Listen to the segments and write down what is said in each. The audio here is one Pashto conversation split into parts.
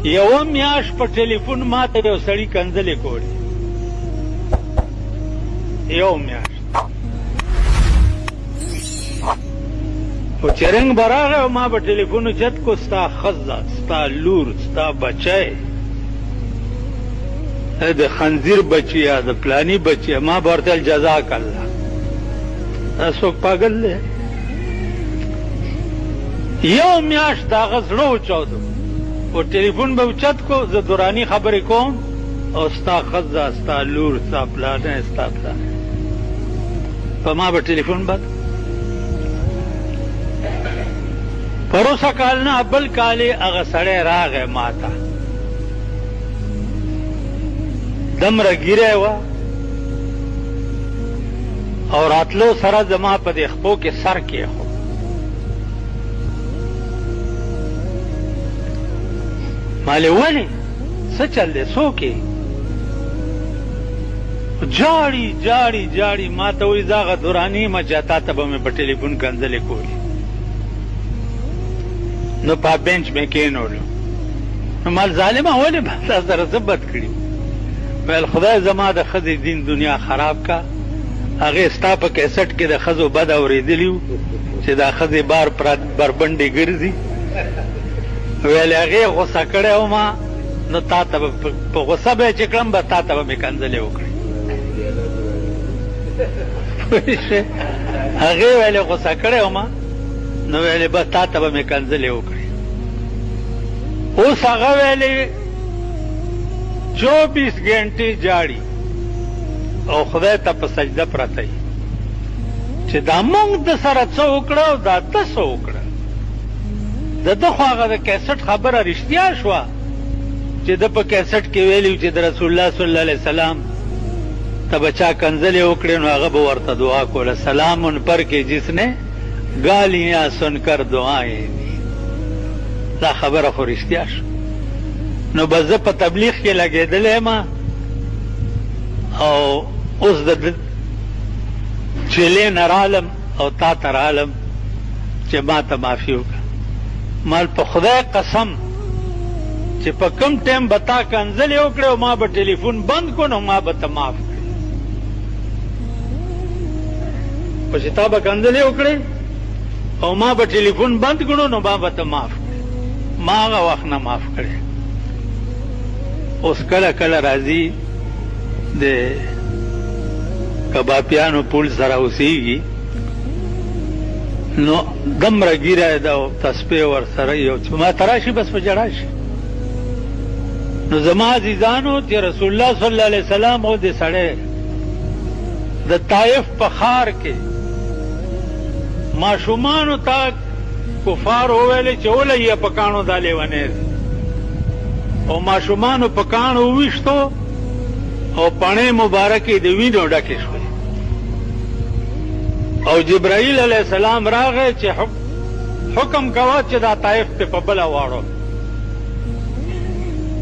یوه میاشت په ټلیفون ماته یو سړي کنځلې کولې، یو میاشت. خو چې رنګ به راغی او ما به ټلیفون اوچت کو، ستا ښځه، ستا لور، ستا بچی، د خنزیر بچی یا د پلانی بچی، ما به ورته ویل جزاک الله. دا څوک پاگل دی؟ یو میاشت د هغه زړه وچاودو، او ټلیفون به اوچت کو، زه دوراني خبرې کوم او ستا ښځه، ستا لور، ستا پلانی، ستا پلانی، په ما به ټلیفون بند. پروسه کال نه بل کالې هغه سړی راغی ما ته، دمره ګیری وه او راتلو سره زما په دې خپو کې سر کېښود. مالې ولې څه چل دی، څوک یې؟ جاړي جاړي جاړي، ما ته وایي زه هغه دوراني یم چې تا ته به مې په ټلیفون کنځلې کولې. نو په بینچ مې کېنولو. نو مال ظالمه ولې به تا سره څه بد کړي؟ ویل خدای زما د ښځې دین دنیا خراب کا، هغې ستا په کیسټ کې د ښځو بد اورېدلي وو چې دا ښځې بار بربنډې ګرځي. ویل هغې غوسه کړی وما، نو تا ته به په غوسه به یې چې کړم به تا ته به مې کنځلې وکړې. هغې ویلې غوسه کړی وما، نو ویلې بس تا ته به مې کنځلې وکړې. اوس هغه ویلې 24 ګنټې جاړي او خدای ته په سجده پرته یي چې دا مونږ د سره څه وکړه او دا ته څه وکړه. د ده خو هغه د کیسټ خبره رښتیا شوه چې ده په کیسټ کې ویلي چې د رسول الله صلی الله علیه وسلم ته به چا کنځلې وکړې نو هغه به ورته دعا کوله، سلام ان پر کې جس نے گالیاں سن کر دعائیں دی. دا خبره خو رښتیا شوه. نو بس زه په تبلیغ کې لګېدلی یم او اوس د چیلې نه رالم او تا ته رالم چې ما ته معافي وکړه. مال په خدای قسم چې په کوم ټایم به تا کنځلې وکړې او ما به ټلیفون بند کړو نو ما به ته معاف کړې. خو چې تا به کنځلې وکړې او ما به ټلیفون بند کړو نو ما به ته معاف کړې. ما هغه وخت نه معاف کړې. اوس کله کله راځي د کبابیانو پول سره اوسېږي نو دمره ګیره ده او تسبیح ورسره یو ما ته راشي بس په جړا شي. نو زما عزیزانو چې رسول الله صلی الله علیه وسلم او د سړی د طایف په ښار کې ماشومانو ته کفار وویلې چې ولې یې په کاڼو دا لیونی دی، او ماشومانو په کاڼو وویشتو او پڼې مبارکې د وینو ډکې شوې. او جبرائیل علیه السلام راغی چې حکم کوه چې دا طایف پې په بله واړو.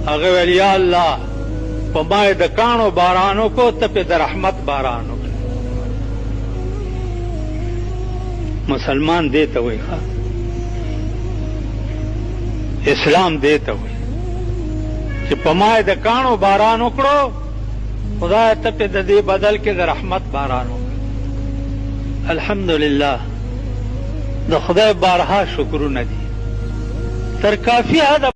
هغه ویل یا الله په ما یې د کاڼو باران وکړو، ته پې د رحمت باران وکړه. مسلمان دې ته وایي ښه، اسلام دې ته وایي چې په ما یې د کاڼو باران وکړو، خدای ته پې د دې بدل کې د رحمت باران وکړه. الحمدلله د خدای بارها شکرونه دي تر کافي حده